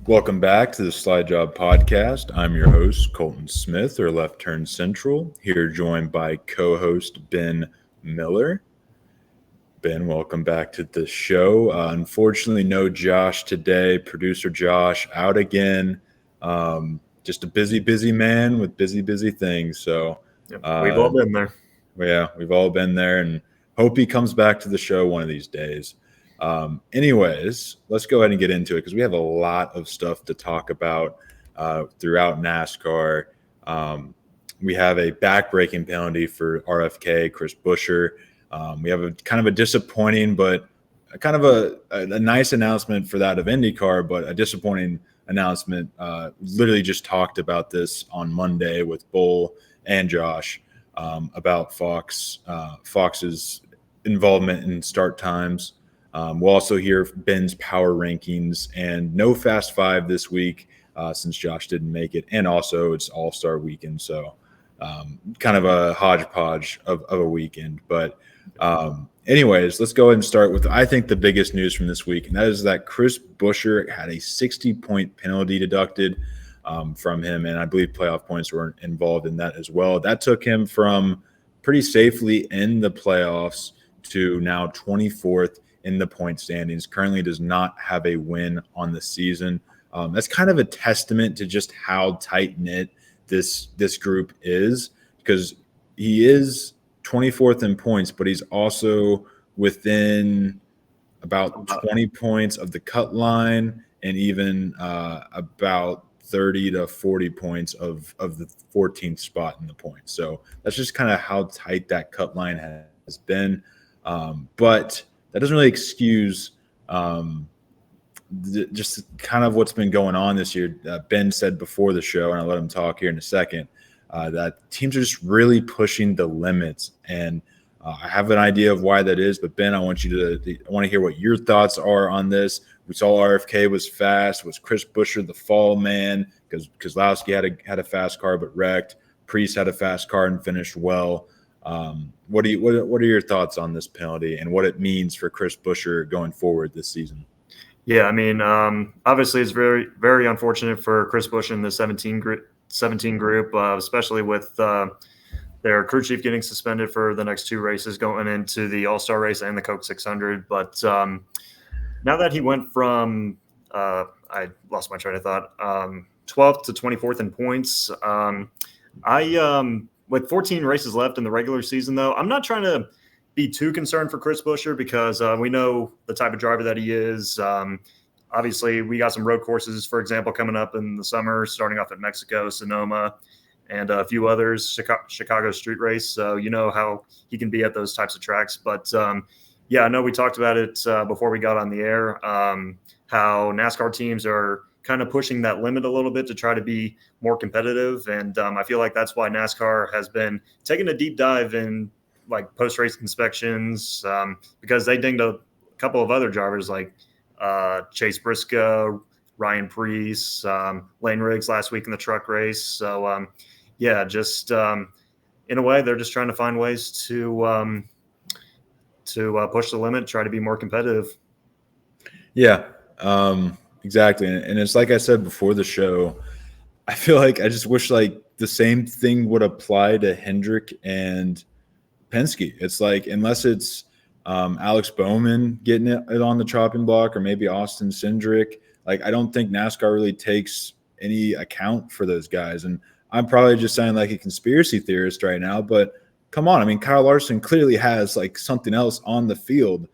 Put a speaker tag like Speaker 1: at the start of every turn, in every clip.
Speaker 1: Welcome back to the Slide Job Podcast. I'm your host, Colton Smith, or Left Turn Central, here joined by co-host Ben Miller. Ben, welcome back to the show. Unfortunately, no Josh today. Producer Josh out again. Just a busy man with busy things. So
Speaker 2: We've all been there.
Speaker 1: Yeah, we've all been there, and hope he comes back to the show one of these days. Anyways, let's go ahead and get into it because we have a lot of stuff to talk about throughout NASCAR. We have a backbreaking penalty for RFK, Chris Buescher. We have a kind of a disappointing, but kind of a nice announcement for that of IndyCar, but a disappointing announcement. Literally just talked about this on Monday with Bull and Josh about Fox's involvement in start times. We'll also hear Ben's power rankings and no Fast Five this week since Josh didn't make it. And also it's All-Star weekend. So kind of a hodgepodge of a weekend. But anyways, let's go ahead and start with, I think, the biggest news from this week. And that is that Chris Buescher had a 60-point penalty deducted from him. And I believe playoff points were involved in that as well. That took him from pretty safely in the playoffs to now 24th in the point standings. Currently does not have a win on the season. That's kind of a testament to just how tight-knit this group is, because he is 24th in points, but he's also within about 20 points of the cut line and even about 30 to 40 points of the 14th spot in the points. So that's just kind of how tight that cut line has been. But that doesn't really excuse just kind of what's been going on this year. Ben said before the show, and I'll let him talk here in a second, that teams are just really pushing the limits. And I have an idea of why that is. But, Ben, I want to hear what your thoughts are on this. We saw RFK was fast. Was Chris Buescher the fall man? Because Keselowski had a fast car but wrecked. Priest had a fast car and finished well. What are your thoughts on this penalty and what it means for Chris Buescher going forward this season?
Speaker 2: Yeah, I mean, obviously it's very, very unfortunate for Chris Buescher in the 17 group, especially with their crew chief getting suspended for the next two races going into the All-Star race and the Coke 600. But now that he went from I lost my train of thought, 12th to 24th in points, with 14 races left in the regular season, though, I'm not trying to be too concerned for Chris Buescher because we know the type of driver that he is. Obviously, we got some road courses, for example, coming up in the summer, starting off at Mexico, Sonoma, and a few others, Chicago Street Race. So you know how he can be at those types of tracks. But, yeah, I know we talked about it before we got on the air, how NASCAR teams are kind of pushing that limit a little bit to try to be more competitive. And I feel like that's why NASCAR has been taking a deep dive in like post-race inspections because they dinged a couple of other drivers like Chase Briscoe, Ryan Preece, Lane Riggs last week in the truck race. So, yeah, just in a way, they're just trying to find ways to push the limit, try to be more competitive.
Speaker 1: Yeah, exactly. And it's like I said before the show, I feel like I just wish like the same thing would apply to Hendrick and Penske. It's like, unless it's Alex Bowman getting it on the chopping block or maybe Austin Cindric, like I don't think NASCAR really takes any account for those guys. And I'm probably just sounding like a conspiracy theorist right now, but come on. I mean, Kyle Larson clearly has like something else on the field.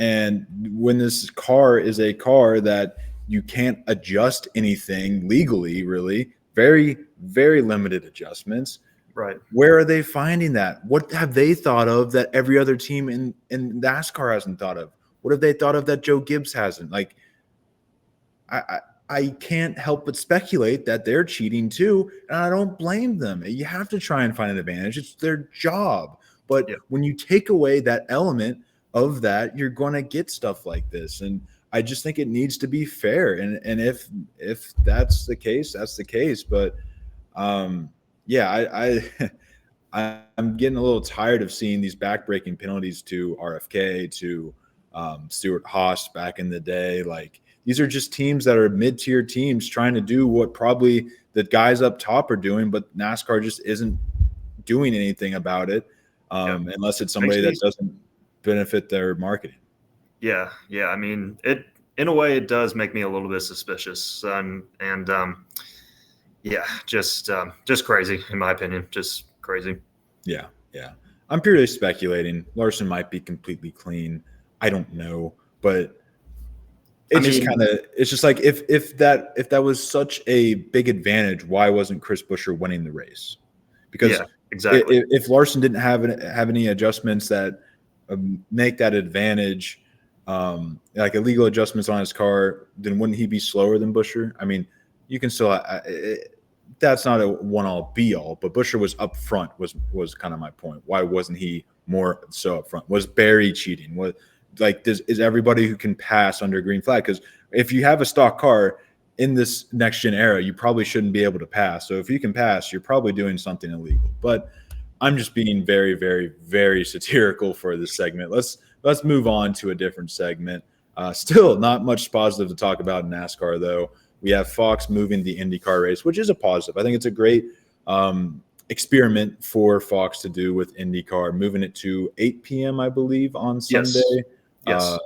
Speaker 1: And when this car is a car that you can't adjust anything legally, really, very, very limited adjustments.
Speaker 2: Right.
Speaker 1: Where are they finding that? What have they thought of that every other team in NASCAR hasn't thought of? What have they thought of that Joe Gibbs hasn't? Like, I can't help but speculate that they're cheating too, and I don't blame them. You have to try and find an advantage. It's their job. But when you take away that element of that, you're going to get stuff like this. And I just think it needs to be fair. And if that's the case, that's the case. But yeah, I'm getting a little tired of seeing these backbreaking penalties to RFK, to Stuart Haas back in the day. Like, these are just teams that are mid-tier teams trying to do what probably the guys up top are doing, but NASCAR just isn't doing anything about it unless it's somebody that doesn't benefit their marketing.
Speaker 2: Yeah. I mean, in a way, it does make me a little bit suspicious, just crazy in my opinion, just crazy.
Speaker 1: Yeah. I'm purely speculating. Larson might be completely clean. I don't know, but it's just like if that was such a big advantage, why wasn't Chris Buescher winning the race? Because
Speaker 2: exactly.
Speaker 1: If Larson didn't have any adjustments that make that advantage, like illegal adjustments on his car, then wouldn't he be slower than Buescher? I mean, you can still. That's not a one-all be-all, but Buescher was up front. Was kind of my point. Why wasn't he more so up front? Was Barry cheating? Was like this? Is everybody who can pass under green flag? Because if you have a stock car in this next gen era, you probably shouldn't be able to pass. So if you can pass, you're probably doing something illegal. But I'm just being very, very, very satirical for this segment. Let's move on to a different segment. Still not much positive to talk about in NASCAR, though. We have Fox moving the IndyCar race, which is a positive. I think it's a great experiment for Fox to do with IndyCar, moving it to 8 p.m., I believe, on Sunday.
Speaker 2: Yes.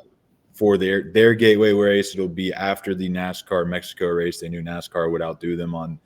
Speaker 1: For their gateway race. It'll be after the NASCAR Mexico race. They knew NASCAR would outdo them on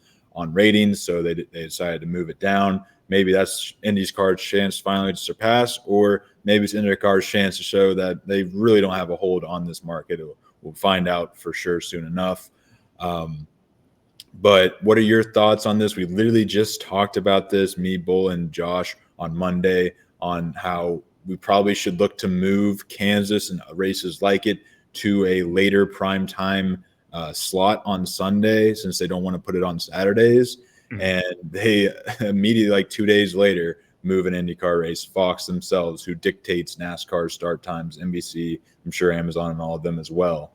Speaker 1: ratings, so they decided to move it down. Maybe that's Indy's car's chance finally to surpass, or maybe it's IndyCar's chance to show that they really don't have a hold on this market. We'll find out for sure soon enough. But what are your thoughts on this? We literally just talked about this, me, Bull, and Josh, on Monday, on how we probably should look to move Kansas and races like it to a later prime time slot on Sunday, since they don't want to put it on Saturdays. Mm-hmm. And they immediately, like 2 days later, move an IndyCar race. Fox themselves, who dictates NASCAR start times, NBC, I'm sure Amazon and all of them as well.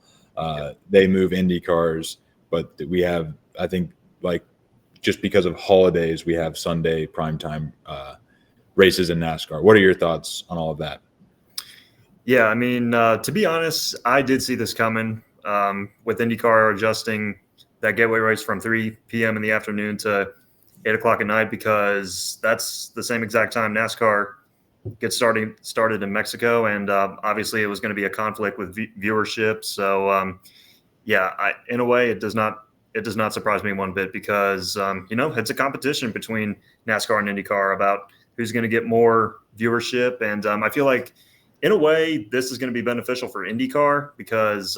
Speaker 1: They move IndyCars, but we have, I think, like, just because of holidays, we have Sunday primetime races in NASCAR. What are your thoughts on all of that?
Speaker 2: Yeah, I mean, to be honest, I did see this coming with IndyCar adjusting that gateway race from 3 p.m. in the afternoon to 8 o'clock at night, because that's the same exact time NASCAR gets started in Mexico. And obviously it was going to be a conflict with viewership. So, in a way, it does not surprise me one bit, because, it's a competition between NASCAR and IndyCar about who's going to get more viewership. And I feel like, in a way, this is going to be beneficial for IndyCar, because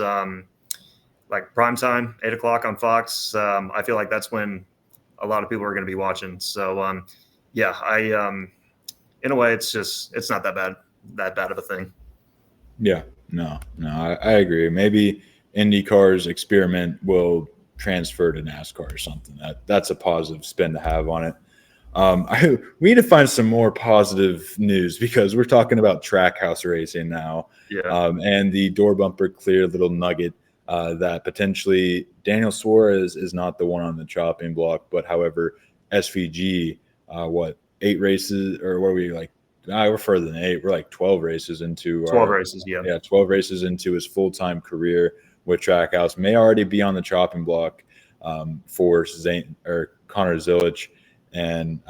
Speaker 2: like primetime, 8 o'clock on Fox, I feel like that's when a lot of people are going to be watching. So, in a way, it's not that bad of a thing.
Speaker 1: Yeah, no, I agree. Maybe IndyCar's experiment will transfer to NASCAR or something. That's a positive spin to have on it. We need to find some more positive news, because we're talking about Trackhouse racing now.
Speaker 2: Yeah.
Speaker 1: And the door bumper clear little nugget that potentially Daniel Suarez is not the one on the chopping block, but however, SVG, 8 races, or what are we like? We're further than 8. We're like 12 races into
Speaker 2: 12 races. Yeah.
Speaker 1: 12 races into his full-time career with Trackhouse. May already be on the chopping block for Connor Zilic. And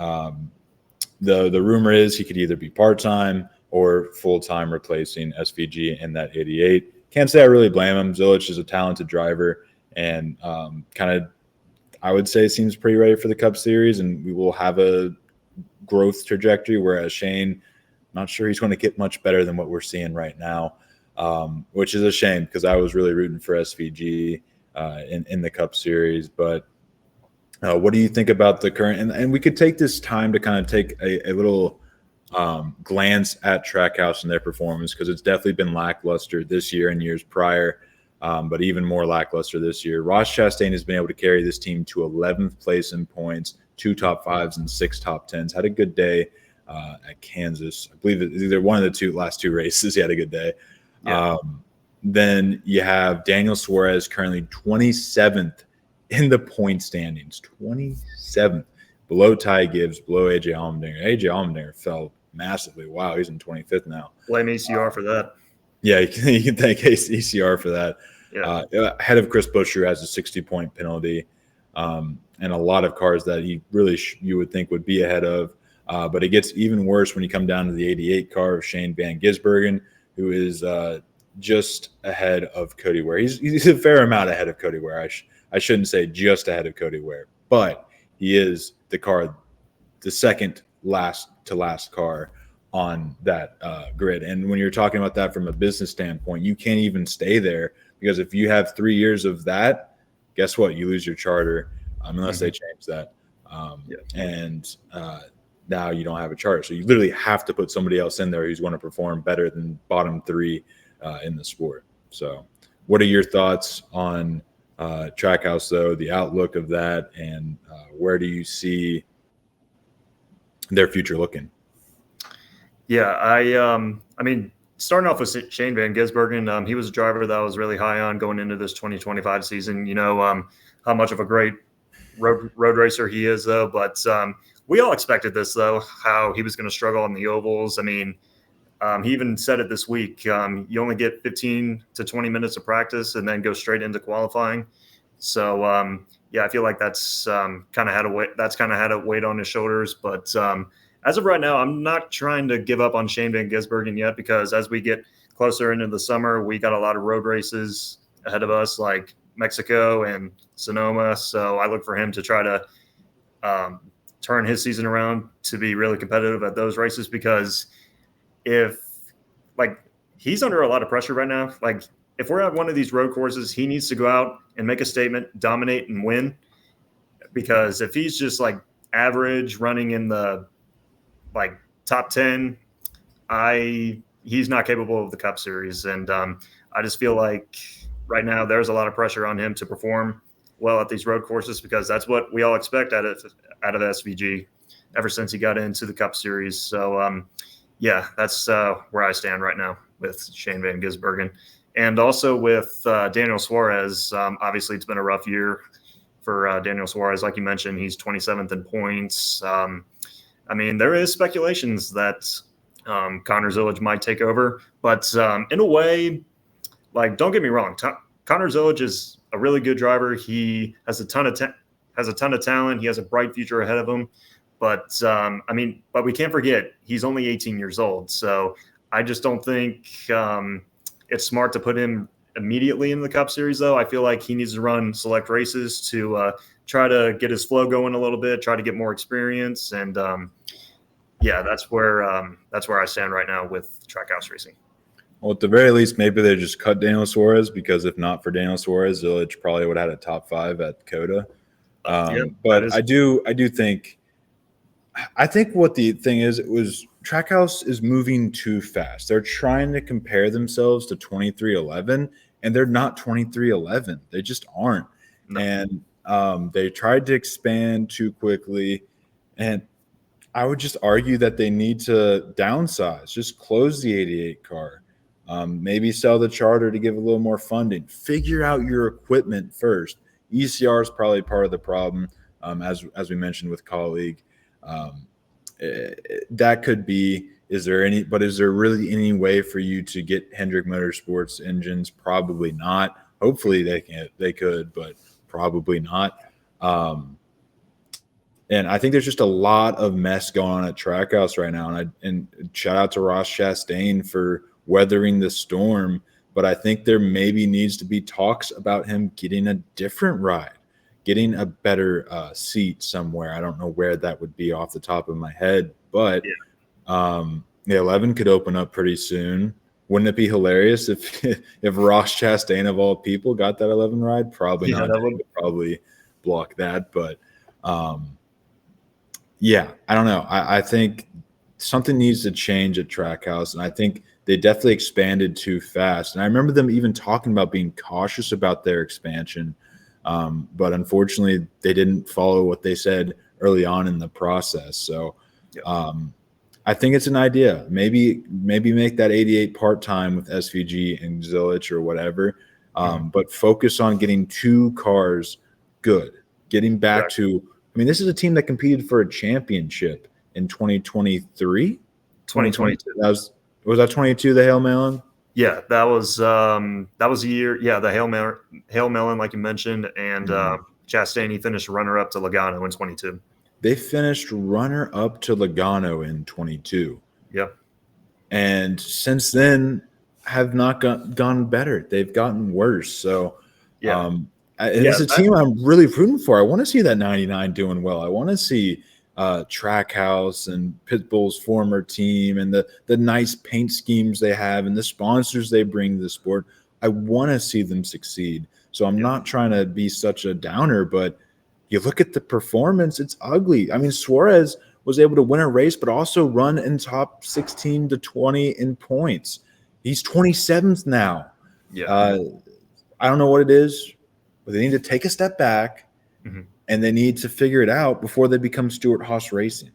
Speaker 1: the rumor is he could either be part-time or full-time, replacing SVG in that 88. Can't say I really blame him. Zilic is a talented driver, and I would say seems pretty ready for the Cup Series, and we will have a growth trajectory, whereas Shane, not sure he's going to get much better than what we're seeing right now, which is a shame, because I was really rooting for SVG in the Cup Series. But what do you think about the current? And we could take this time to kind of take a little glance at Trackhouse and their performance, because it's definitely been lackluster this year and years prior, but even more lackluster this year. Ross Chastain has been able to carry this team to 11th place in points, 2 top 5s and 6 top 10s. Had a good day at Kansas. I believe it's either one of the last two races. He had a good day.
Speaker 2: Yeah.
Speaker 1: Then you have Daniel Suarez, currently 27th in the point standings, 27th, below Ty Gibbs, below AJ Allmendinger. AJ Allmendinger fell massively. Wow, he's in 25th now.
Speaker 2: Blame ECR for that.
Speaker 1: Yeah, you can thank ECR for that.
Speaker 2: Yeah.
Speaker 1: Ahead of Chris Buescher has a 60-point penalty, and a lot of cars that he really you would think would be ahead of. But it gets even worse when you come down to the 88 car of Shane Van Gisbergen, who is just ahead of Cody Ware. He's a fair amount ahead of Cody Ware. I shouldn't say just ahead of Cody Ware, but he is the second last to last car on that grid. And when you're talking about that from a business standpoint, you can't even stay there, because if you have 3 years of that, guess what? You lose your charter unless they change that. And now you don't have a charter. So you literally have to put somebody else in there who's going to perform better than bottom 3 in the sport. So what are your thoughts on Trackhouse, though, the outlook of that, and where do you see their future looking?
Speaker 2: Yeah, I mean, starting off with Shane Van Gisbergen, he was a driver that I was really high on going into this 2025 season. You know, how much of a great road racer he is, though. But we all expected this, though, how he was going to struggle on the ovals. I mean, he even said it this week. You only get 15 to 20 minutes of practice and then go straight into qualifying. So, yeah, I feel like that's kind of had a weight on his shoulders. But as of right now, I'm not trying to give up on Shane Van Gisbergen yet, because as we get closer into the summer, we got a lot of road races ahead of us, like Mexico and Sonoma. So I look for him to try to turn his season around to be really competitive at those races, because he's under a lot of pressure right now. Like, if we're at one of these road courses, he needs to go out and make a statement, dominate, and win. Because if he's just like average, running in the top 10, he's not capable of the Cup Series. And I just feel like right now there's a lot of pressure on him to perform well at these road courses, because that's what we all expect out of SVG ever since he got into the Cup Series. So yeah, that's where I stand right now with Shane Van Gisbergen. And also with Daniel Suarez. Obviously, it's been a rough year for Daniel Suarez. Like you mentioned, he's 27th in points. I mean, there is speculations that Connor Zillage might take over. But in a way, don't get me wrong, Connor Zillage is a really good driver. He has a ton of talent. He has a bright future ahead of him. But but we can't forget, he's only 18 years old. So I just don't think it's smart to put him immediately in the Cup Series, though. I feel like he needs to run select races to try to get his flow going a little bit, try to get more experience. And yeah, that's where I stand right now with Trackhouse Racing.
Speaker 1: Well, at the very least, maybe they just cut Daniel Suarez, because if not for Daniel Suarez, Zillage probably would have had a top 5 at COTA. But I think what the thing is, Trackhouse is moving too fast. They're trying to compare themselves to 2311, and they're not 2311. They just aren't. No. And they tried to expand too quickly. And I would just argue that they need to downsize, just close the 88 car. Maybe sell the charter to give a little more funding. Figure out your equipment first. ECR is probably part of the problem, as we mentioned with colleague. That could be. Is there really any way for you to get Hendrick Motorsports engines? Probably not. Hopefully they could, but probably not. And I think there's just a lot of mess going on at Trackhouse right now. And shout out to Ross Chastain for weathering the storm. But I think there maybe needs to be talks about him getting a different ride, getting a better seat somewhere. I don't know where that would be off the top of my head, but the 11 could open up pretty soon. Wouldn't it be hilarious if Ross Chastain, of all people, got that 11 ride? Probably not. That would probably block that. But yeah, I don't know. I think something needs to change at Trackhouse, and I think they definitely expanded too fast. And I remember them even talking about being cautious about their expansion. But unfortunately, they didn't follow what they said early on in the process. So I think it's an idea. Maybe make that 88 part-time with SVG and Zillage or whatever, but focus on getting 2 cars good, getting back to – I mean, this is a team that competed for a championship in 2023?
Speaker 2: 2022.
Speaker 1: Was that 22, the Hail Melon?
Speaker 2: Yeah, that was a year. Yeah, the Hail Melon, like you mentioned, and Chastain, he finished runner up to Logano in 22.
Speaker 1: They finished runner up to Logano in 22.
Speaker 2: Yeah,
Speaker 1: And since then have not gone better. They've gotten worse. So
Speaker 2: yeah,
Speaker 1: it's a team I'm really rooting for. I want to see that 99 doing well. I want to see Trackhouse and Pitbull's former team and the nice paint schemes they have and the sponsors they bring to the sport. I want to see them succeed. So I'm not trying to be such a downer, but you look at the performance, it's ugly. I mean, Suarez was able to win a race, but also run in top 16 to 20 in points. He's 27th now.
Speaker 2: yeah.
Speaker 1: I don't know what it is, but they need to take a step back and they need to figure it out before they become Stewart-Haas Racing.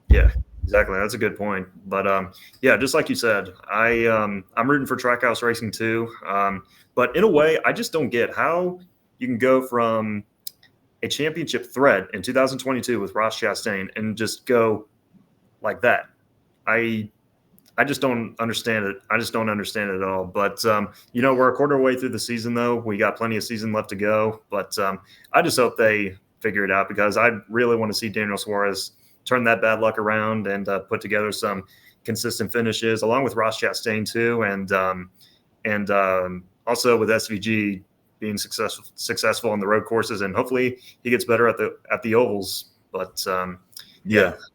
Speaker 2: Yeah, exactly. That's a good point. But yeah, just like you said, I'm rooting for Trackhouse Racing too. But in a way, I just don't get how you can go from a championship threat in 2022 with Ross Chastain and just go like that. I just don't understand it. I just don't understand it at all. But we're a quarter way through the season, though. We got plenty of season left to go. But I just hope they figure it out because I really want to see Daniel Suarez turn that bad luck around and put together some consistent finishes, along with Ross Chastain too, and also with SVG being successful on the road courses, and hopefully he gets better at the ovals. But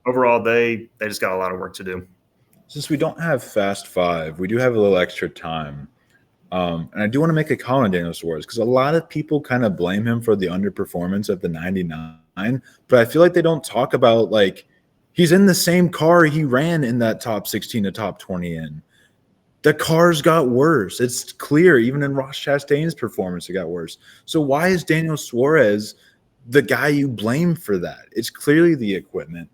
Speaker 2: overall, they just got a lot of work to do.
Speaker 1: Since we don't have Fast Five, we do have a little extra time. And I do want to make a comment on Daniel Suarez because a lot of people kind of blame him for the underperformance of the 99, but I feel like they don't talk about like he's in the same car he ran in that top 16 to top 20 in. The cars got worse. It's clear, even in Ross Chastain's performance, it got worse. So why is Daniel Suarez the guy you blame for that? It's clearly the equipment.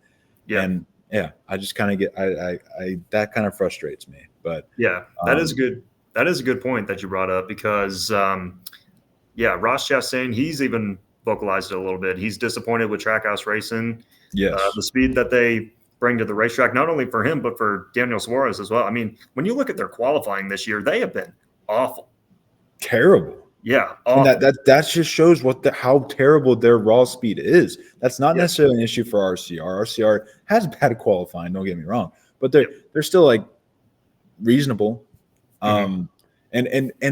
Speaker 2: Yeah.
Speaker 1: And yeah, I just kind of get I that kind of frustrates me. But
Speaker 2: yeah, that is good. That is a good point that you brought up because Ross Chastain, he's even vocalized it a little bit. He's disappointed with Trackhouse Racing.
Speaker 1: Yes.
Speaker 2: The speed that they bring to the racetrack, not only for him, but for Daniel Suarez as well. I mean, when you look at their qualifying this year, they have been awful.
Speaker 1: Terrible.
Speaker 2: Yeah. Awful.
Speaker 1: And that just shows how terrible their raw speed is. That's not necessarily an issue for RCR. RCR has bad qualifying, don't get me wrong, but they're still like reasonable. And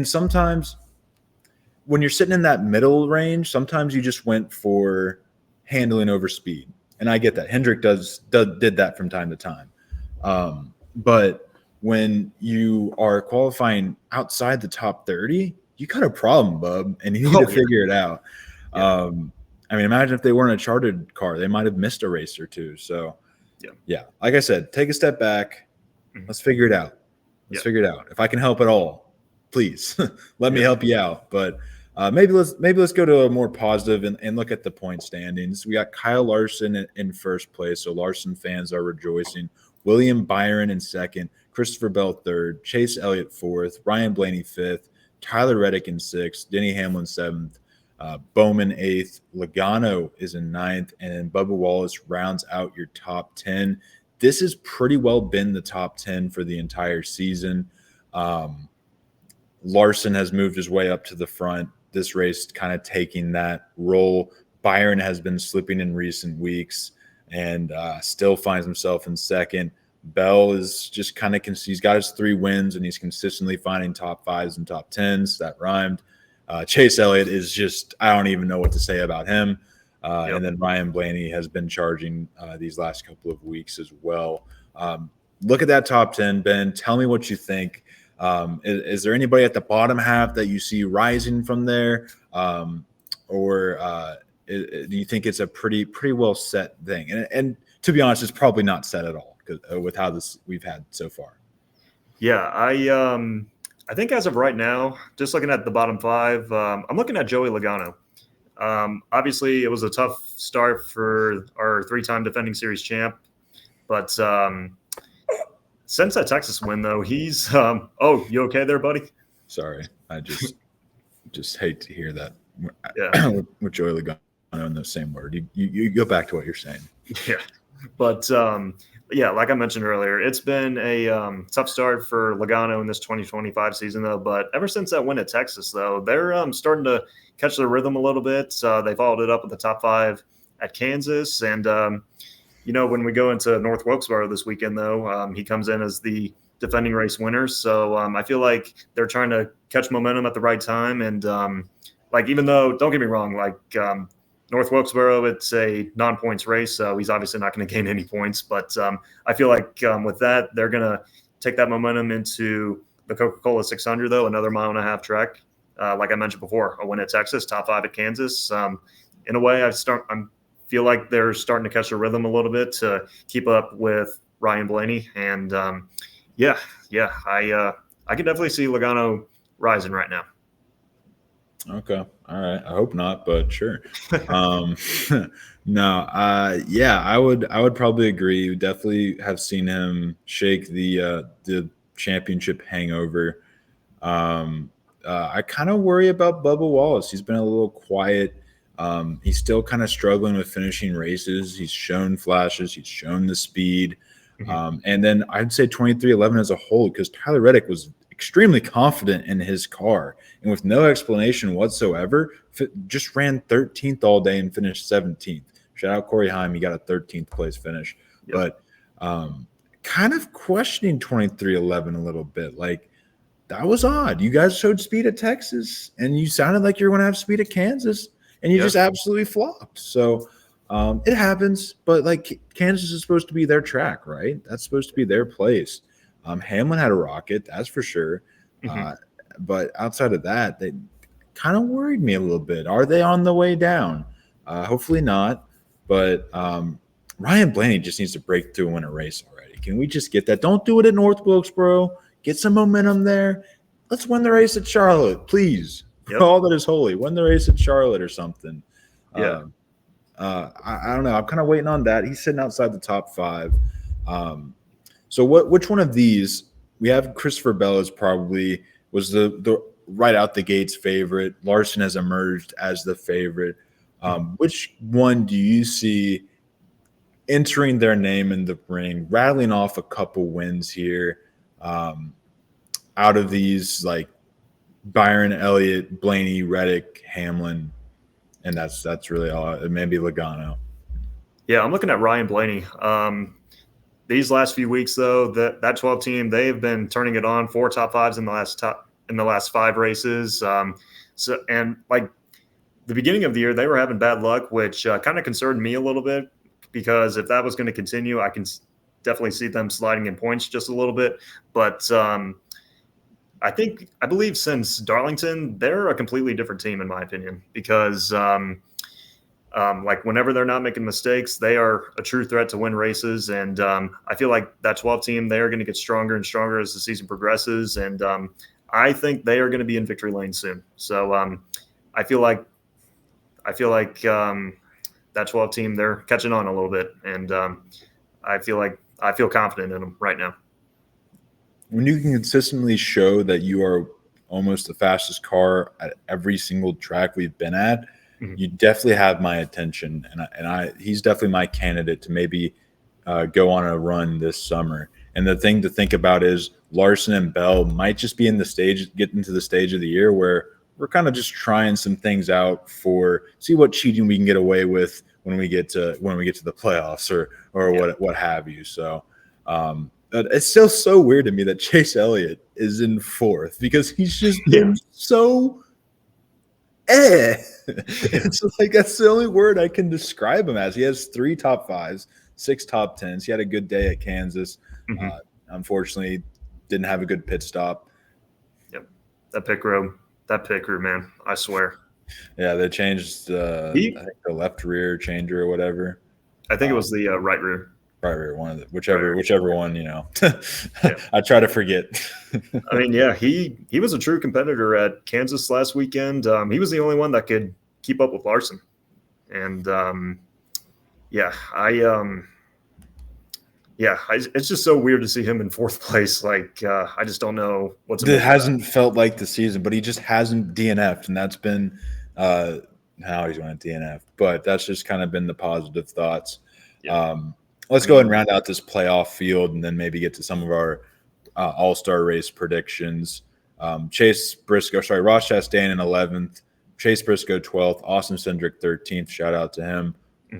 Speaker 1: sometimes when you're sitting in that middle range, sometimes you just went for handling over speed. And I get that. Hendrick did that from time to time. But when you are qualifying outside the top 30, you got a problem, bub, and you need to figure it out. I mean, imagine if they weren't a chartered car, they might have missed a race or two. So yeah, like I said, take a step back. Let's figure it out. Let's figure it out. If I can help at all, please let me help you out. But maybe let's go to a more positive and look at the point standings. We got Kyle Larson in first place, so Larson fans are rejoicing. William Byron in second, Christopher Bell third, Chase Elliott fourth, Ryan Blaney fifth, Tyler Reddick in sixth, Denny Hamlin seventh, Bowman eighth, Logano is in ninth, and Bubba Wallace rounds out your top 10. This has pretty well been the top 10 for the entire season. Larson has moved his way up to the front. This race kind of taking that role. Byron has been slipping in recent weeks and still finds himself in second. Bell is just kind of he's got his 3 wins and he's consistently finding top 5s and top 10s. That rhymed. Chase Elliott is just, I don't even know what to say about him. And then Ryan Blaney has been charging these last couple of weeks as well. Look at that top 10, Ben. Tell me what you think. Is there anybody at the bottom half that you see rising from there? Or do you think it's a pretty well set thing? And to be honest, it's probably not set at all with how we've had so far.
Speaker 2: Yeah, I think as of right now, just looking at the bottom 5, I'm looking at Joey Logano. Obviously, it was a tough start for our 3-time defending series champ, but since that Texas win, though, he's oh, you okay there, buddy?
Speaker 1: Sorry, I just hate to hear that.
Speaker 2: Yeah,
Speaker 1: with Joey Logano in the same word. You go back to what you're saying.
Speaker 2: Yeah, but Yeah, like I mentioned earlier, it's been a tough start for Logano in this 2025 season, though. But ever since that win at Texas, though, they're starting to catch their rhythm a little bit. They followed it up with the top 5 at Kansas. And, when we go into North Wilkesboro this weekend, though, he comes in as the defending race winner. So I feel like they're trying to catch momentum at the right time. And, even though, don't get me wrong, North Wilkesboro, it's a non-points race, so he's obviously not going to gain any points. But I feel like with that, they're going to take that momentum into the Coca-Cola 600, though, another 1.5 mile track. Like I mentioned before, a win at Texas, top 5 at Kansas. In a way, I feel like they're starting to catch a rhythm a little bit to keep up with Ryan Blaney. And I can definitely see Logano rising right now.
Speaker 1: Okay. All right. I hope not, but sure. No. I would probably agree. Definitely have seen him shake the championship hangover. I kind of worry about Bubba Wallace. He's been a little quiet. He's still kind of struggling with finishing races. He's shown flashes. He's shown the speed.
Speaker 2: Mm-hmm.
Speaker 1: And then I'd say 23XI as a whole, because Tyler Reddick was extremely confident in his car and with no explanation whatsoever, just ran 13th all day and finished 17th. Shout out Corey Heim. He got a 13th place finish. Yep. But kind of questioning 23XI a little bit. Like, that was odd. You guys showed speed at Texas and you sounded like you were going to have speed at Kansas and you just absolutely flopped. So it happens, but like Kansas is supposed to be their track, right? That's supposed to be their place. Hamlin had a rocket, that's for sure.
Speaker 2: Mm-hmm.
Speaker 1: But outside of that, they kind of worried me a little bit. Are they on the way down? Hopefully not. But Ryan Blaney just needs to break through and win a race already. Can we just get that? Don't do it at North Wilkesboro. Get some momentum there. Let's win the race at Charlotte, please. Yep. For all that is holy, win the race at Charlotte or something.
Speaker 2: Yeah.
Speaker 1: I don't know. I'm kind of waiting on that. He's sitting outside the top 5. So which one of these? We have Christopher Bell as probably was the right out the gates favorite. Larson has emerged as the favorite. Which one do you see entering their name in the ring, rattling off a couple wins here out of these, like Byron, Elliott, Blaney, Reddick, Hamlin, and that's really all. Maybe Logano.
Speaker 2: Yeah, I'm looking at Ryan Blaney. These last few weeks, though, that 12 team, they've been turning it on. 4 top 5s in the last 5 races. And like the beginning of the year, they were having bad luck, which kind of concerned me a little bit, because if that was going to continue, I can definitely see them sliding in points just a little bit. But I believe since Darlington, they're a completely different team, in my opinion, because like whenever they're not making mistakes, they are a true threat to win races. And I feel like that 12 team, they are going to get stronger and stronger as the season progresses. And I think they are going to be in victory lane soon. So I feel like that 12 team, they're catching on a little bit. And I feel confident in them right now.
Speaker 1: When you can consistently show that you are almost the fastest car at every single track we've been at, mm-hmm. you definitely have my attention, and he's definitely my candidate to maybe go on a run this summer. And the thing to think about is Larson and Bell might just be get into the stage of the year where we're kind of just trying some things out see what cheating we can get away with when we get to the playoffs or what have you. So it's still so weird to me that Chase Elliott is in 4th, because he's just been so It's like that's the only word I can describe him as. He has 3 top 5s, 6 top 10s. He had a good day at Kansas. Mm-hmm. Unfortunately, didn't have a good pit stop.
Speaker 2: Yep, that pit crew, man, I swear.
Speaker 1: Yeah, they changed I think the left rear changer or whatever.
Speaker 2: I think it was the right rear.
Speaker 1: Right rear, one of the whichever one, Yeah. I try to forget.
Speaker 2: I mean, yeah, he was a true competitor at Kansas last weekend. He was the only one that could keep up with Larson, and it's just so weird to see him in 4th place. Like, I just don't know what's.
Speaker 1: It hasn't felt like the season, but he just hasn't DNF'd, and that's been how he's going to DNF. But that's just kind of been the positive thoughts. Yeah. let's go ahead and round out this playoff field and then maybe get to some of our all-star race predictions. Ross Chastain in 11th, Chase Briscoe 12th, Austin Cindric 13th. Shout out to him.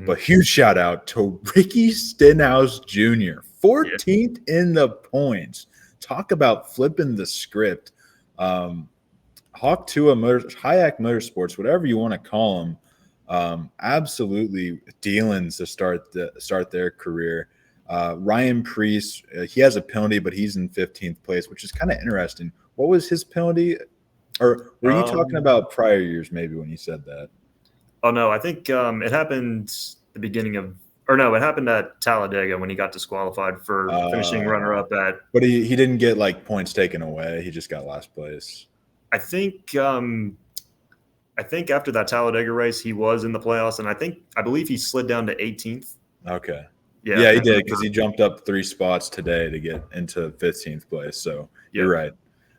Speaker 1: But huge shout out to Ricky Stenhouse Jr., 14th in the points. Talk about flipping the script. Hayek Motorsports, whatever you want to call them, absolutely dealings to start their career. Ryan Preece, he has a penalty, but he's in 15th place, which is kind of interesting. What was his penalty? Or were you talking about prior years maybe when you said that?
Speaker 2: Oh, no, I think it happened it happened at Talladega when he got disqualified for finishing runner-up at.
Speaker 1: But he didn't get like points taken away. He just got last place.
Speaker 2: I think after that Talladega race, he was in the playoffs, and I believe he slid down to 18th.
Speaker 1: Okay. Yeah, he did because he jumped up 3 spots today to get into 15th place. So you're right.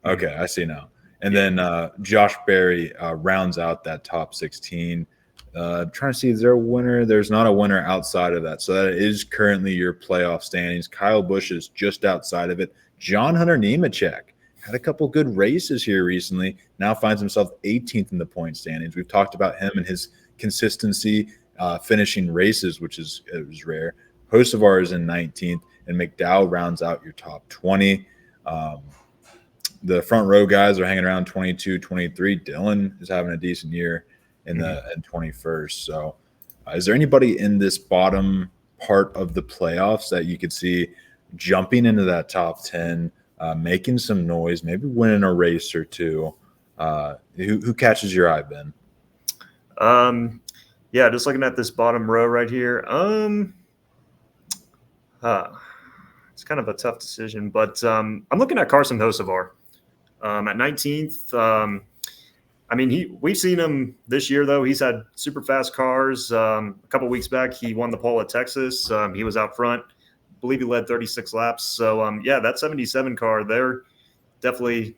Speaker 1: Okay, I see now. And then Josh Berry rounds out that top 16. Trying to see, is there a winner? There's not a winner outside of that. So that is currently your playoff standings. Kyle Busch is just outside of it. John Hunter Nemechek had a couple good races here recently. Now finds himself 18th in the point standings. We've talked about him and his consistency finishing races, which is rare. Hocevar is in 19th, and McDowell rounds out your top 20. The front row guys are hanging around 22, 23. Dylan is having a decent year in 21st. So is there anybody in this bottom part of the playoffs that you could see jumping into that top 10, making some noise, maybe winning a race or two? Who catches your eye, Ben?
Speaker 2: Yeah, just looking at this bottom row right here. It's kind of a tough decision, but I'm looking at Carson Hocevar at 19th. I mean, we've seen him this year, though. He's had super fast cars. A couple weeks back, he won the pole at Texas. He was out front. I believe he led 36 laps. So, that 77 car, they've definitely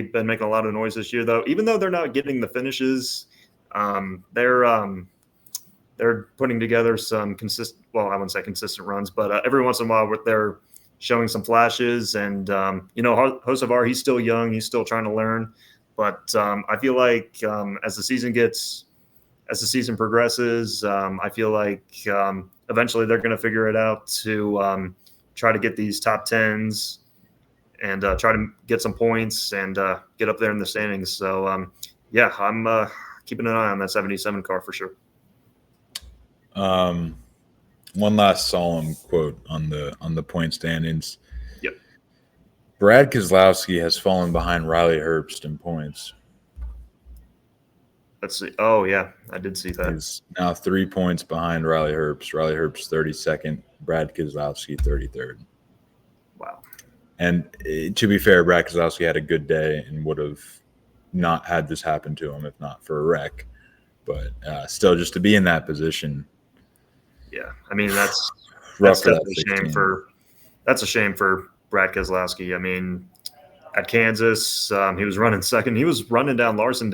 Speaker 2: been making a lot of noise this year, though. Even though they're not getting the finishes, they're putting together some consistent. Well, I wouldn't say consistent runs, but every once in a while, they're showing some flashes. And Hocevar, he's still young. He's still trying to learn. But I feel like as the season progresses, I feel like eventually they're going to figure it out to try to get these top 10s and try to get some points and get up there in the standings. So I'm keeping an eye on that 77 car for sure.
Speaker 1: One last solemn quote on the point standings.
Speaker 2: Yep.
Speaker 1: Brad Keselowski has fallen behind Riley Herbst in points.
Speaker 2: Let's see. Oh, yeah, I did see that.
Speaker 1: He's now 3 points behind Riley Herbst. Riley Herbst 32nd, Brad Keselowski 33rd.
Speaker 2: Wow.
Speaker 1: And to be fair, Brad Keselowski had a good day and would have not had this happen to him if not for a wreck. But still, just to be in that position.
Speaker 2: Yeah, I mean that's
Speaker 1: rough.
Speaker 2: That's a shame for Brad Keselowski. I mean, at Kansas, he was running second. He was running down Larson.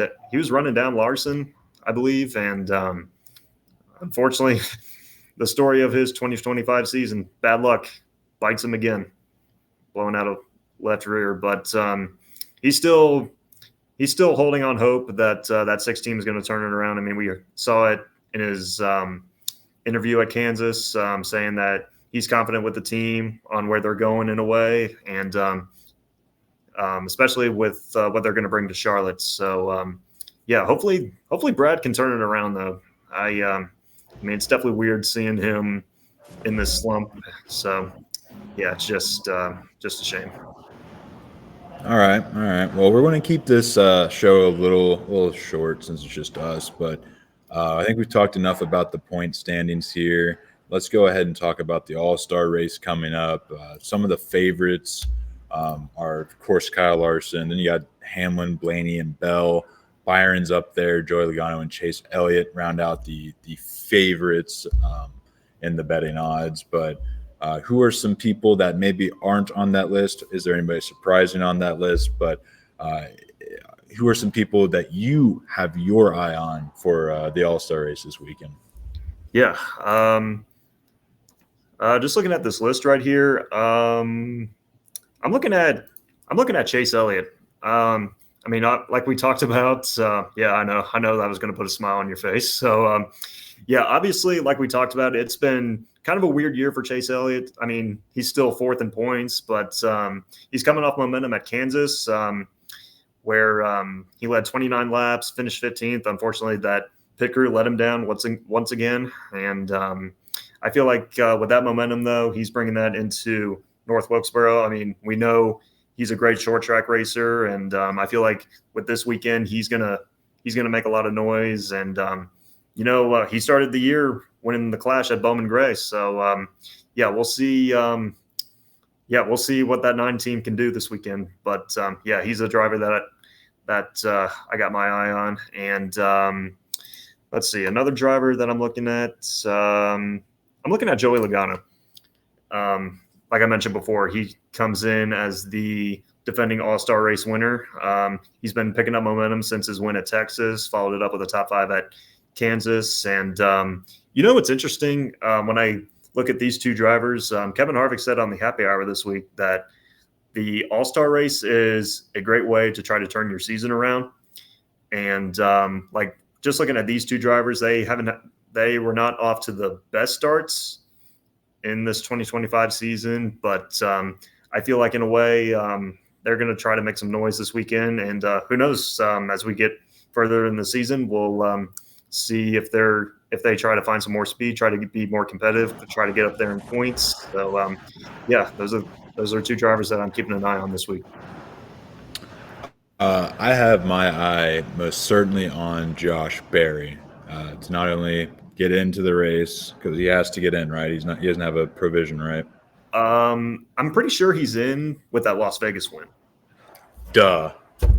Speaker 2: I believe, and unfortunately, the story of his 2025 season, bad luck, bites him again, blowing out a left rear. But he's still holding on hope that that 6 team is going to turn it around. I mean, we saw it in his interview at Kansas, saying that he's confident with the team on where they're going in a way, and especially with what they're going to bring to Charlotte. So, hopefully Brad can turn it around, though. I mean, it's definitely weird seeing him in this slump. So, yeah, it's just a shame.
Speaker 1: All right. Well, we're going to keep this show a little short since it's just us, but I think we've talked enough about the point standings here. Let's go ahead and talk about the All-Star race coming up. Some of the favorites are, of course, Kyle Larson. Then you got Hamlin, Blaney, and Bell. Byron's up there. Joey Logano and Chase Elliott round out the favorites in the betting odds. But who are some people that maybe aren't on that list? Is there anybody surprising on that list? But who are some people that you have your eye on for the All-Star race this weekend?
Speaker 2: Yeah. Just looking at this list right here, I'm looking at Chase Elliott. Like we talked about, yeah, I know that was going to put a smile on your face. So, yeah, obviously, like we talked about, it's been kind of a weird year for Chase Elliott. I mean, he's still fourth in points, but he's coming off momentum at Kansas, where he led 29 laps, finished 15th. Unfortunately, that pit crew let him down once again, and I feel like with that momentum, though, he's bringing that into North Wilkesboro. I mean, we know he's a great short track racer, and I feel like with this weekend, he's gonna make a lot of noise. And he started the year winning the Clash at Bowman Gray, so yeah, we'll see. We'll see what that 9 team can do this weekend. But yeah, he's a driver that I got my eye on. And let's see, another driver that I'm looking at. I'm looking at Joey Logano. Like I mentioned before, he comes in as the defending All-Star race winner. He's been picking up momentum since his win at Texas, followed it up with a top 5 at Kansas. And what's interesting when I look at these two drivers, Kevin Harvick said on the happy hour this week that the All-Star race is a great way to try to turn your season around. And just looking at these two drivers, they were not off to the best starts in this 2025 season, but I feel like in a way they're going to try to make some noise this weekend. And who knows, as we get further in the season, we'll see if they try to find some more speed, try to be more competitive, to try to get up there in points. So yeah, those are two drivers that I'm keeping an eye on this week.
Speaker 1: I have my eye most certainly on Josh Berry to not only get into the race, because he has to get in, right? He doesn't have a provision, right?
Speaker 2: I'm pretty sure he's in with that Las Vegas win.
Speaker 1: Duh.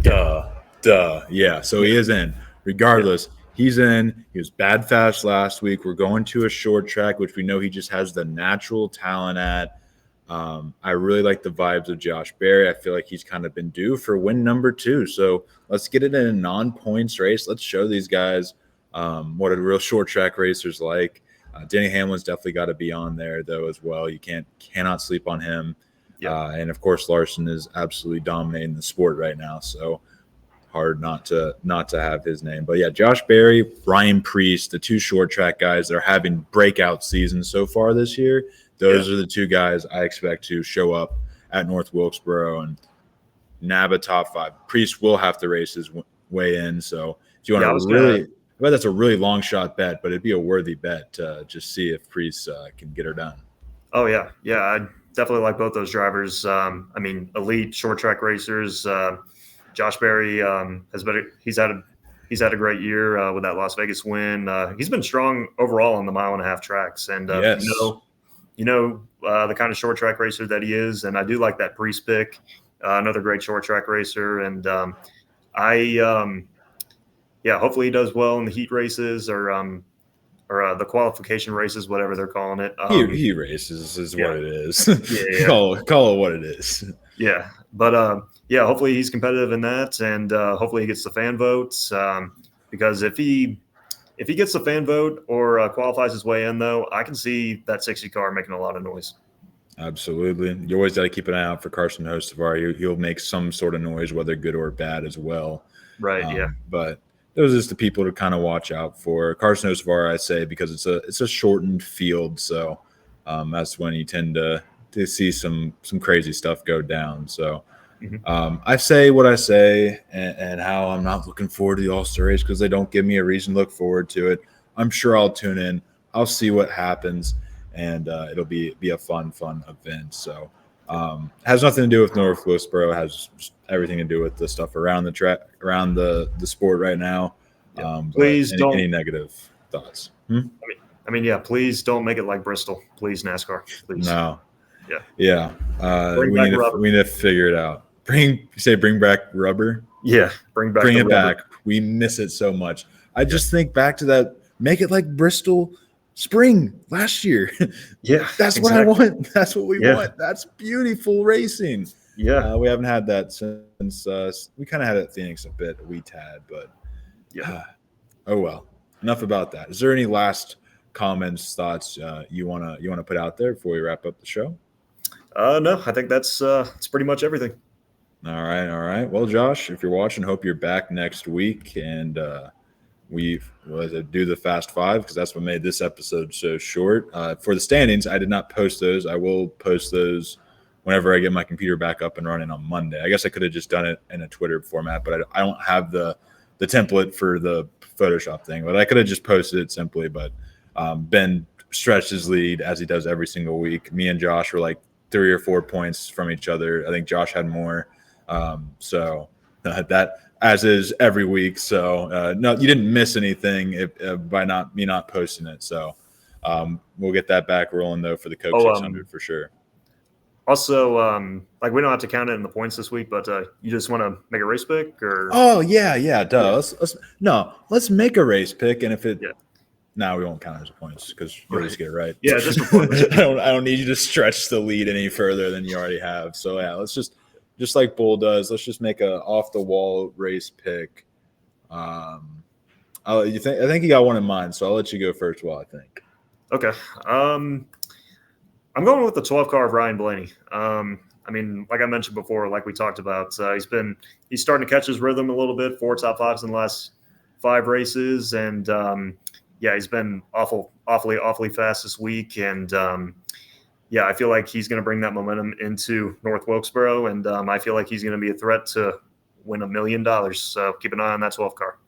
Speaker 1: Yeah, so he is in. Regardless, he's in. He was bad fast last week. We're going to a short track, which we know he just has the natural talent at. I really like the vibes of Josh Berry. I feel like he's kind of been due for win number 2. So let's get it in a non-points race. Let's show these guys what a real short track racer's like. Denny Hamlin's definitely got to be on there though as well. You cannot sleep on him. Yeah. And of course Larson is absolutely dominating the sport right now. So hard not to have his name. But yeah, Josh Berry, Ryan Preece, the 2 short track guys that are having breakout seasons so far this year. Those are the 2 guys I expect to show up at North Wilkesboro and nab a top 5. Preece will have to race his way in. So if you want to I bet that's a really long shot bet, but it'd be a worthy bet to just see if Preece can get her done.
Speaker 2: Oh yeah. I definitely like both those drivers. Elite short track racers. Josh Berry he's had a great year with that Las Vegas win. He's been strong overall on the 1.5 mile tracks, and
Speaker 1: yes.
Speaker 2: The kind of short track racer that he is, and I do like that Preece pick. Another great short track racer, and hopefully he does well in the heat races or the qualification races, whatever they're calling it.
Speaker 1: Heat races is what it is. Yeah. Call it what it is.
Speaker 2: Yeah, but hopefully he's competitive in that, and hopefully he gets the fan votes. Because if he gets the fan vote or qualifies his way in, though, I can see that 60 car making a lot of noise.
Speaker 1: Absolutely. You always got to keep an eye out for Carson Hocevar. He'll make some sort of noise, whether good or bad as well.
Speaker 2: Right, yeah.
Speaker 1: But those are just the people to kind of watch out for. Carson Hocevar, I say, because it's a shortened field, so that's when you tend to see some crazy stuff go down. So I say what I say and how I'm not looking forward to the All-Star race because they don't give me a reason to look forward to it. I'm sure I'll tune in. I'll see what happens, and it'll be a fun event. So has nothing to do with North Wilkesboro. It has everything to do with the stuff around the track, around the sport right now.
Speaker 2: Please don't.
Speaker 1: Any negative thoughts?
Speaker 2: Please don't make it like Bristol. Please, NASCAR. Please.
Speaker 1: No.
Speaker 2: Yeah.
Speaker 1: We need to figure it out. Bring back rubber.
Speaker 2: Yeah. Bring it
Speaker 1: back. We miss it so much. I just think back to that. Make it like Bristol Spring last year.
Speaker 2: Yeah.
Speaker 1: That's what I want. That's what we want. That's beautiful racing.
Speaker 2: Yeah.
Speaker 1: We haven't had that since we kind of had it at Phoenix a bit. We had, but oh well. Enough about that. Is there any last comments, thoughts you wanna put out there before we wrap up the show?
Speaker 2: No, I think that's pretty much everything.
Speaker 1: All right. Well, Josh, if you're watching, hope you're back next week, and we do the Fast Five because that's what made this episode so short. For the standings, I did not post those. I will post those whenever I get my computer back up and running on Monday. I guess I could have just done it in a Twitter format, but I don't have the template for the Photoshop thing. But I could have just posted it simply. But Ben stretched his lead as he does every single week. Me and Josh were like 3 or 4 points from each other. I think Josh had more. So that as is every week. So no, you didn't miss anything by not posting it. So we'll get that back rolling though for the Coke 600 for sure.
Speaker 2: Also, like we don't have to count it in the points this week, but you just want to make a race pick or?
Speaker 1: Oh yeah, duh. Let's make a race pick, and if it. Yeah. No, we won't count it as points because you always get it right.
Speaker 2: Yeah, just for
Speaker 1: I don't need you to stretch the lead any further than you already have. So yeah, let's just like Bull does. Let's just make a off the wall race pick. I think you got one in mind, so I'll let you go first. Well, I think.
Speaker 2: Okay. I'm going with the 12 car of Ryan Blaney. I mean, like I mentioned before, like we talked about, he's starting to catch his rhythm a little bit. 4 top 5s in the last 5 races, and he's been awfully fast this week, and I feel like he's going to bring that momentum into North Wilkesboro, and I feel like he's going to be a threat to win $1 million. So keep an eye on that 12 car.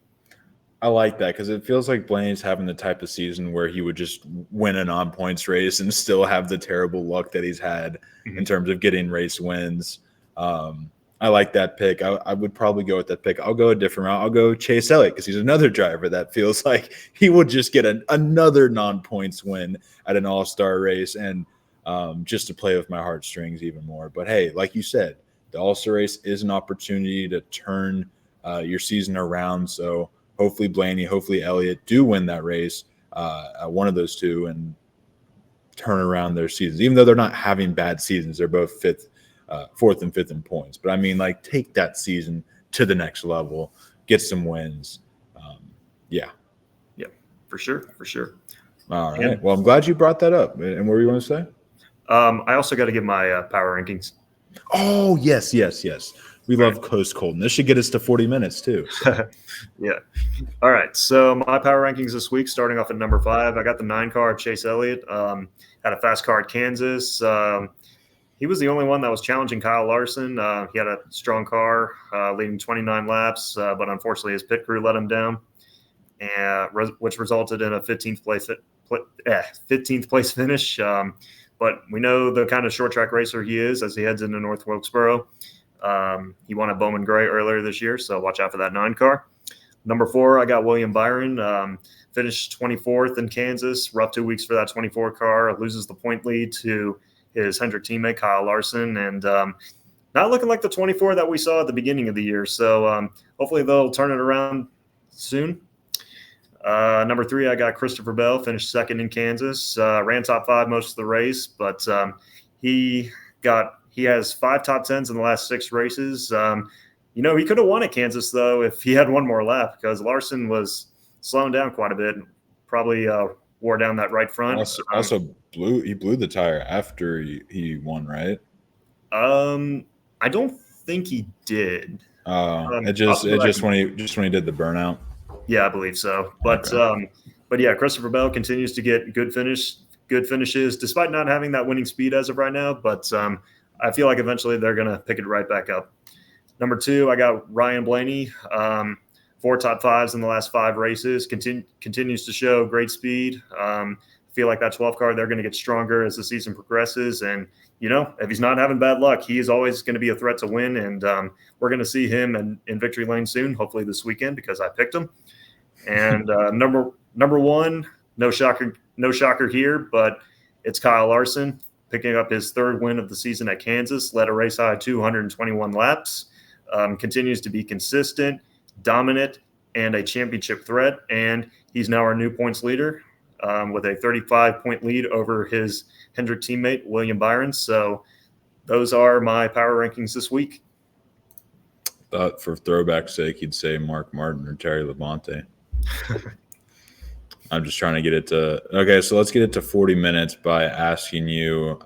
Speaker 1: I like that because it feels like Blaney's having the type of season where he would just win a non-points race and still have the terrible luck that he's had in terms of getting race wins. I like that pick. I would probably go with that pick. I'll go a different route. I'll go Chase Elliott because he's another driver that feels like he would just get another non-points win at an all-star race and just to play with my heartstrings even more. But, hey, like you said, the all-star race is an opportunity to turn your season around. So hopefully Blaney, hopefully Elliott do win that race, one of those two, and turn around their seasons. Even though they're not having bad seasons, they're both 4th and 5th in points. But I mean, like, take that season to the next level, get some wins. Yeah,
Speaker 2: for sure.
Speaker 1: All right. Well, I'm glad you brought that up. And what were you going to say?
Speaker 2: I also got to give my power rankings.
Speaker 1: Oh, yes. We love Coast Colton. This should get us to 40 minutes too. So.
Speaker 2: Yeah. All right. So my power rankings this week, starting off at number 5, I got the 9 car Chase Elliott. Had a fast car at Kansas. He was the only one that was challenging Kyle Larson. He had a strong car, leading 29 laps, but unfortunately his pit crew let him down, which resulted in a 15th place finish. But we know the kind of short track racer he is as he heads into North Wilkesboro. He won at Bowman Gray earlier this year, so watch out for that 9 car. Number 4, I got William Byron. Finished 24th in Kansas. Rough 2 weeks for that 24 car. Loses the point lead to his Hendrick teammate Kyle Larson, and not looking like the 24 that we saw at the beginning of the year. So hopefully they'll turn it around soon. Number 3, I got Christopher Bell. Finished 2nd in Kansas. Ran top 5 most of the race, but he has 5 top 10s in the last 6 races. He could have won at Kansas, though, if he had one more lap because Larson was slowing down quite a bit. Probably wore down that right front.
Speaker 1: Also blew the tire after he won, right?
Speaker 2: I don't think he did.
Speaker 1: Just when he did the burnout.
Speaker 2: Yeah, I believe so. But okay. But yeah, Christopher Bell continues to get good finishes, despite not having that winning speed as of right now. But I feel like eventually they're going to pick it right back up. Number 2, I got Ryan Blaney. 4 top 5s in the last 5 races. Continues to show great speed. Feel like that 12 car, they're going to get stronger as the season progresses. And, if he's not having bad luck, he is always going to be a threat to win. And we're going to see him in victory lane soon, hopefully this weekend because I picked him. And number 1, no shocker here, but it's Kyle Larson picking up his 3rd win of the season at Kansas, led a race high 221 laps, continues to be consistent, dominant, and a championship threat. And he's now our new points leader with a 35-point lead over his Hendrick teammate, William Byron. So those are my power rankings this week.
Speaker 1: Thought for throwback's sake, you'd say Mark Martin or Terry Labonte. I'm just trying to get it to – okay, so let's get it to 40 minutes by asking you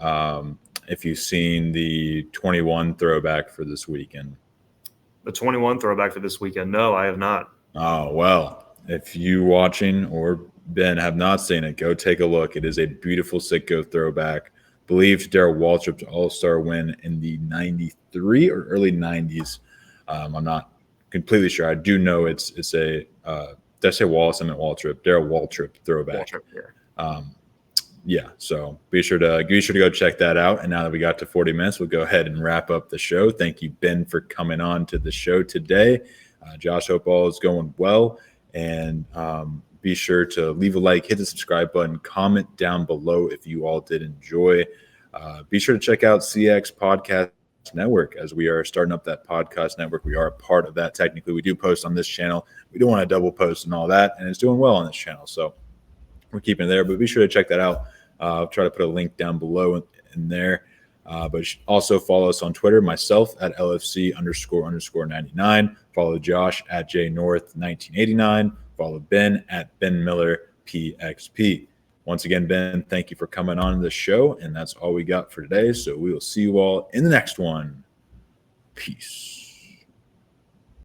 Speaker 1: if you've seen the 21 throwback for this weekend.
Speaker 2: The 21 throwback for this weekend? No, I have not.
Speaker 1: Oh, well, if you watching or Ben have not seen it, go take a look. It is a beautiful Sitco throwback. Believed Darryl Waltrip's All-Star win in the 93 or early 90s. I'm not completely sure. I do know it's a did I say Wallace? I meant Waltrip. Darryl Waltrip throwback.
Speaker 2: Waltrip,
Speaker 1: yeah. So be sure to go check that out. And now that we got to 40 minutes, we'll go ahead and wrap up the show. Thank you, Ben, for coming on to the show today. Josh, hope all is going well. And be sure to leave a like, hit the subscribe button, comment down below if you all did enjoy. Be sure to check out CX Podcast Network as we are starting up that podcast network. We are a part of that. Technically, we do post on this channel. We don't want to double post and all that, and it's doing well on this channel. So we're keeping it there, but be sure to check that out. I'll try to put a link down below in there. But also follow us on Twitter, myself at LFC__99. Follow Josh at JNorth1989. Follow Ben at Ben Miller PXP. Once again, Ben, thank you for coming on the show. And that's all we got for today. So we will see you all in the next one. Peace.